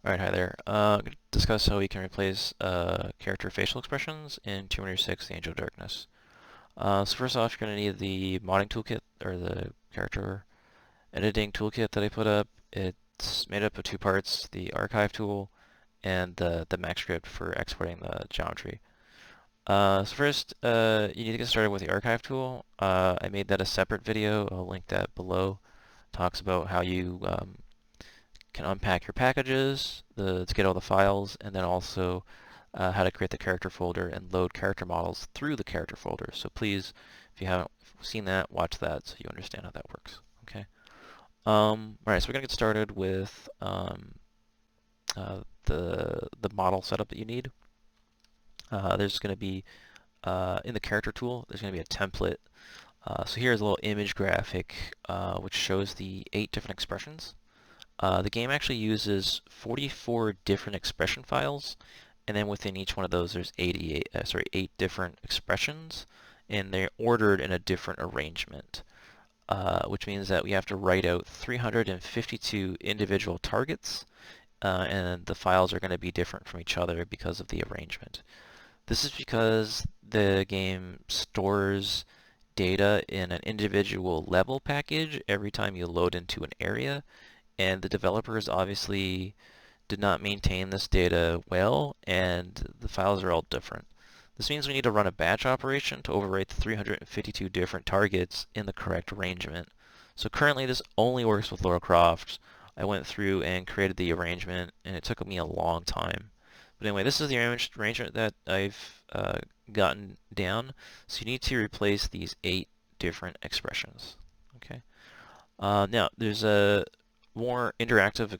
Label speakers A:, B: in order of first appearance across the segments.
A: Alright, hi there. I'm going to discuss how we can replace character facial expressions in Tomb Raider 6, The Angel of Darkness. So first off, you're going to need the modding toolkit, or the character editing toolkit that I put up. It's made up of two parts, the archive tool and the Mac script for exporting the geometry. So first, you need to get started with the archive tool. I made that a separate video. I'll link that below. Talks about how you can unpack your packages to get all the files, and then also how to create the character folder and load character models through the character folder. So please, if you haven't seen that, watch that so you understand how that works. Okay. Alright, so we're gonna get started with the model setup that you need. There's gonna be in the character tool, there's gonna be a template. So here's a little image graphic which shows the 8 different expressions. The game actually uses 44 different expression files, and then within each one of those there's 8 different expressions, and they're ordered in a different arrangement, which means that we have to write out 352 individual targets, and the files are going to be different from each other because of the arrangement. This is because the game stores data in an individual level package every time you load into an area, and the developers obviously did not maintain this data well, and the files are all different. This means we need to run a batch operation to overwrite the 352 different targets in the correct arrangement. So currently this only works with Lara Croft. I went through and created the arrangement, and it took me a long time. But anyway, this is the arrangement that I've gotten down. So you need to replace these 8 different expressions. Okay. Now, there's a more interactive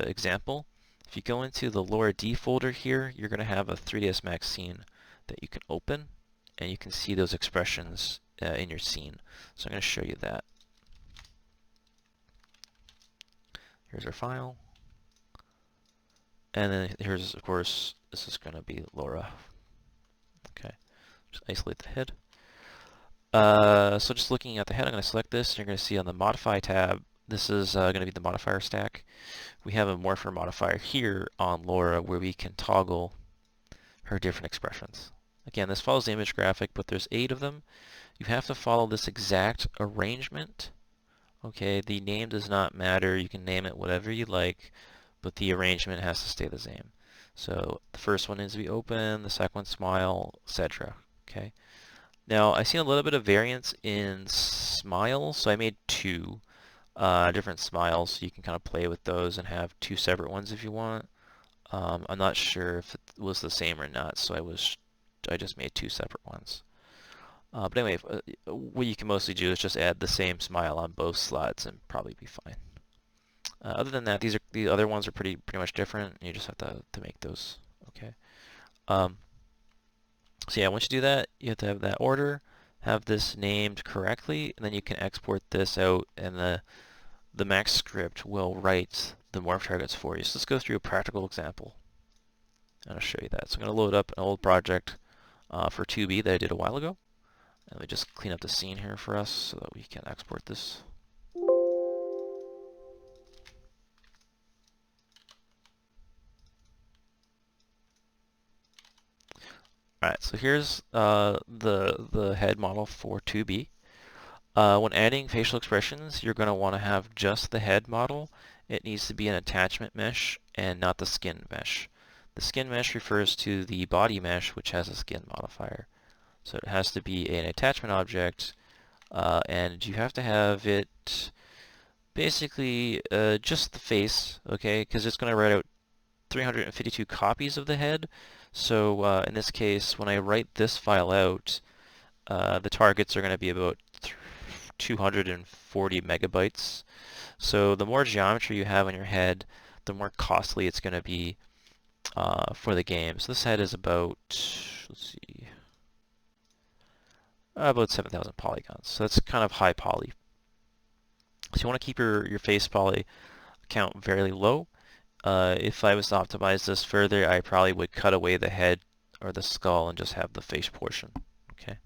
A: example. If you go into the Laura D folder here, you're going to have a 3ds Max scene that you can open, and you can see those expressions in your scene. So I'm going to show you that. Here's our file. And then here's, of course, this is going to be Laura. Okay, just isolate the head. So just looking at the head, I'm going to select this. You're going to see on the Modify tab, this is going to be the modifier stack. We have a Morpher Modifier here on Laura where we can toggle her different expressions. Again, this follows the image graphic, but there's 8 of them. You have to follow this exact arrangement. Okay, the name does not matter. You can name it whatever you like, but the arrangement has to stay the same. So the first one needs to be open, the second one smile, etc. Okay. Now I see a little bit of variance in smiles, so I made 2 different smiles, so you can kind of play with those and have 2 separate ones if you want. I'm not sure if it was the same or not, so I just made 2 separate ones. But anyway, what you can mostly do is just add the same smile on both slots and probably be fine. Other than that, the other ones are pretty much different. You just have to make those. Okay. So yeah, once you do that, you have to have that order, have this named correctly, and then you can export this out, and the Mac script will write the morph targets for you. So let's go through a practical example, and I'll show you that. So I'm going to load up an old project for 2B that I did a while ago. And let me just clean up the scene here for us so that we can export this. Alright, so here's the head model for 2B. When adding facial expressions, you're going to want to have just the head model. It needs to be an attachment mesh and not the skin mesh. The skin mesh refers to the body mesh, which has a skin modifier. So it has to be an attachment object, and you have to have it basically just the face, okay, because it's going to write out 352 copies of the head. So in this case, when I write this file out, the targets are going to be about 240 megabytes. So the more geometry you have on your head, the more costly it's going to be for the game. So this head is about, let's see, about 7,000 polygons. So that's kind of high poly. So you want to keep your face poly count very low. If I was to optimize this further, I probably would cut away the head or the skull and just have the face portion. Okay.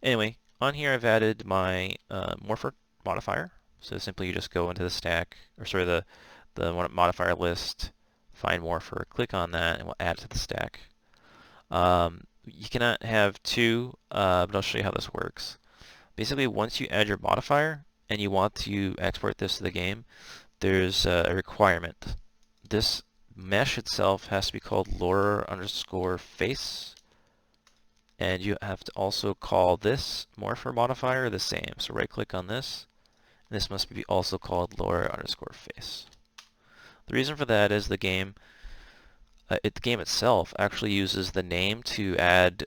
A: Anyway, on here I've added my Morpher Modifier. So simply you just go into the stack, or sorry, the modifier list, find Morpher, click on that, and we'll add it to the stack. You cannot have two, but I'll show you how this works. Basically, once you add your modifier and you want to export this to the game, there's a requirement. This mesh itself has to be called Laura_face, and you have to also call this Morpher Modifier the same. So right click on this, and this must be also called Laura_face. The reason for that is the game itself actually uses the name to add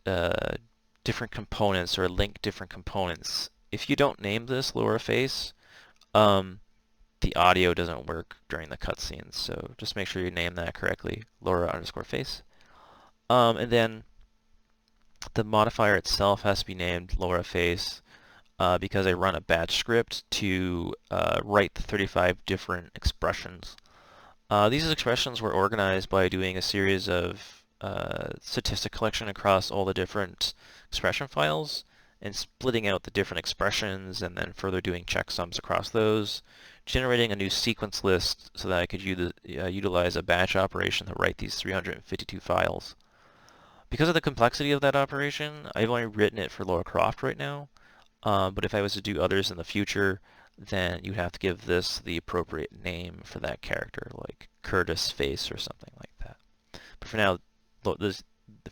A: different components or link different components. If you don't name this LoraFace, the audio doesn't work during the cutscenes, so just make sure you name that correctly, Laura_face. And then the modifier itself has to be named LoraFace because I run a batch script to write the 35 different expressions. These expressions were organized by doing a series of statistic collection across all the different expression files and splitting out the different expressions and then further doing checksums across those, generating a new sequence list so that I could utilize a batch operation to write these 352 files. Because of the complexity of that operation, I've only written it for Lara Croft right now, but if I was to do others in the future, then you'd have to give this the appropriate name for that character, like Curtis Face or something like that. But for now,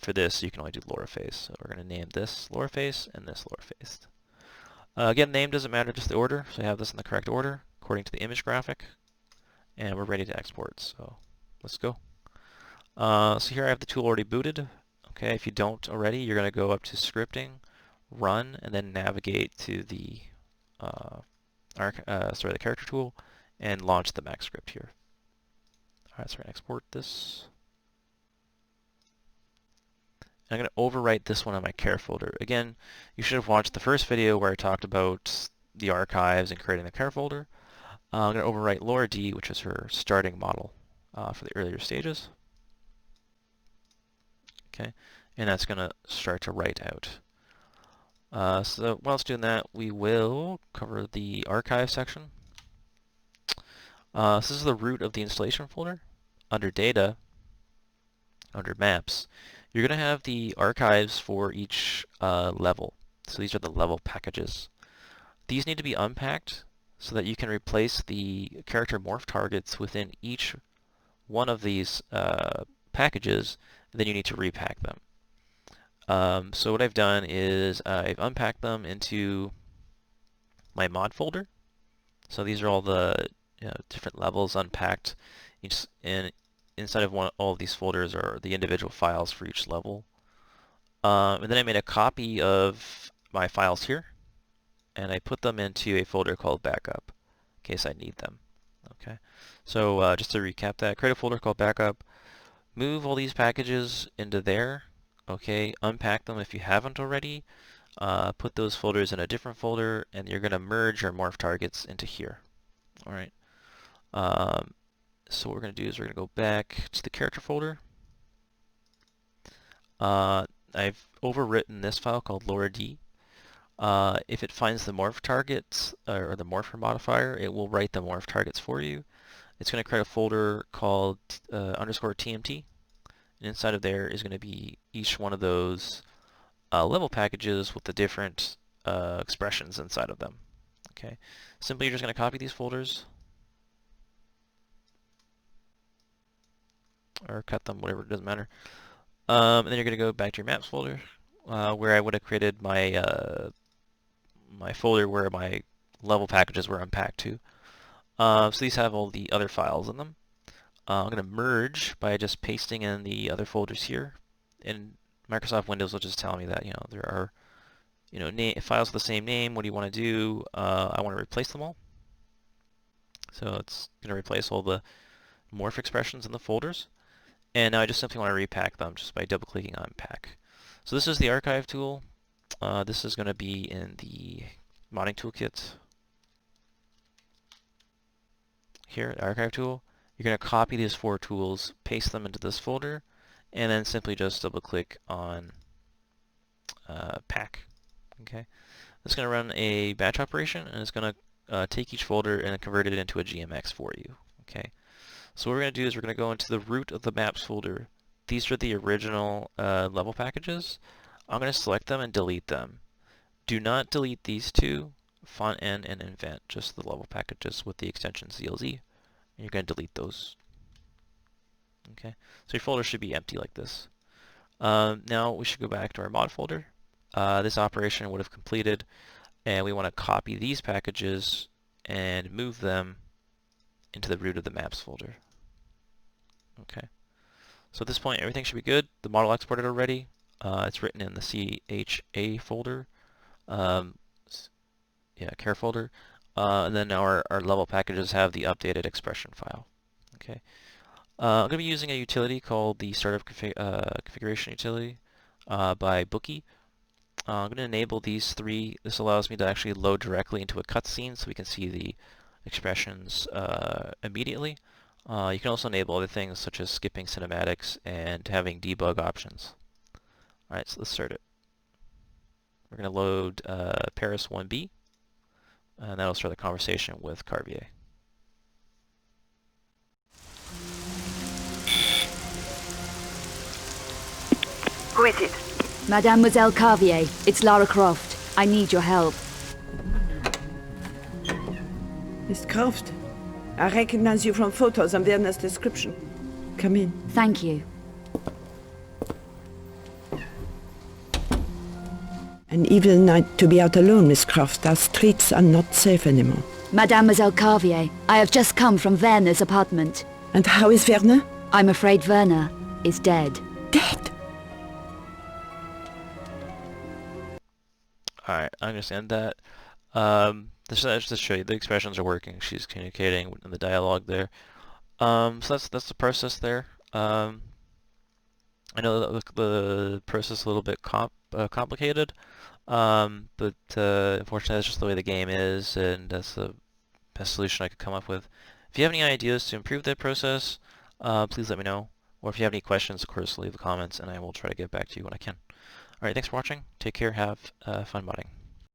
A: for this, you can only do LoraFace. So we're going to name this LoraFace and this LoraFace. Again, name doesn't matter, just the order. So I have this in the correct order according to the image graphic, and we're ready to export. So let's go. So here I have the tool already booted. Okay, if you don't already, you're going to go up to Scripting, Run, and then navigate to the the character tool and launch the Mac script here. Alright, so we're going to export this. I'm going to overwrite this one on my care folder. Again, you should have watched the first video where I talked about the archives and creating the care folder. I'm going to overwrite Laura D, which is her starting model for the earlier stages. Okay, and that's going to start to write out. So while it's doing that, we will cover the archive section. This is the root of the installation folder. Under Data, under Maps, you're going to have the archives for each level. So these are the level packages. These need to be unpacked so that you can replace the character morph targets within each one of these packages, and then you need to repack them. So what I've done is I've unpacked them into my mod folder. So these are all the different levels unpacked. Inside of all of these folders are the individual files for each level. And then I made a copy of my files here, and I put them into a folder called Backup in case I need them. Okay. So just to recap that, create a folder called Backup, move all these packages into there. Okay, unpack them if you haven't already. Put those folders in a different folder, and you're going to merge your morph targets into here. All right. So what we're going to do is we're going to go back to the character folder. I've overwritten this file called Laura D. If it finds the morph targets or the Morpher Modifier, it will write the morph targets for you. It's going to create a folder called _TMT. And inside of there is going to be each one of those level packages with the different expressions inside of them. Okay, simply you're just going to copy these folders or cut them, whatever, it doesn't matter. And then you're going to go back to your maps folder where I would have created my my folder where my level packages were unpacked to. So these have all the other files in them. I'm going to merge by just pasting in the other folders here. And Microsoft Windows will just tell me that, there are, files with the same name. What do you want to do? I want to replace them all. So it's going to replace all the morph expressions in the folders. And now I just simply want to repack them just by double-clicking on Unpack. So this is the archive tool. This is going to be in the modding toolkit. Here, archive tool. You're going to copy these 4 tools, paste them into this folder, and then simply just double-click on Pack. Okay, it's going to run a batch operation, and it's going to take each folder and convert it into a GMX for you. Okay, So what we're going to do is we're going to go into the root of the maps folder. These are the original level packages. I'm going to select them and delete them. Do not delete these two, font N and invent, just the level packages with the extension CLZ. And you're going to delete those. Okay, so your folder should be empty like this. Now we should go back to our mod folder. This operation would have completed, and we want to copy these packages and move them into the root of the maps folder. Okay, so at this point everything should be good. The model exported already. It's written in the CHA folder, char folder, and then our level packages have the updated expression file. Okay, I'm going to be using a utility called the startup configuration utility by Bookie. I'm going to enable these three. This allows me to actually load directly into a cutscene so we can see the expressions immediately. You can also enable other things such as skipping cinematics and having debug options. Alright, so let's start it. We're going to load Paris 1B, and that'll start the conversation with Carvier.
B: Who is it?
C: Mademoiselle Carvier, it's Lara Croft. I need your help.
B: Miss Croft, I recognize you from photos and Werner's description. Come in.
C: Thank you.
B: An evil night to be out alone, Miss Croft. Our streets are not safe anymore.
C: Mademoiselle Carvier, I have just come from Werner's apartment.
B: And how is Werner?
C: I'm afraid Werner is dead.
B: Dead?
A: Alright, I understand that. Just to show you, the expressions are working. She's communicating in the dialogue there. So that's the process there. I know that the process is a little bit complicated, but unfortunately that's just the way the game is, and that's the best solution I could come up with. If you have any ideas to improve that process, please let me know. Or if you have any questions, of course, leave the comments, and I will try to get back to you when I can. Alright, thanks for watching. Take care. Have fun modding.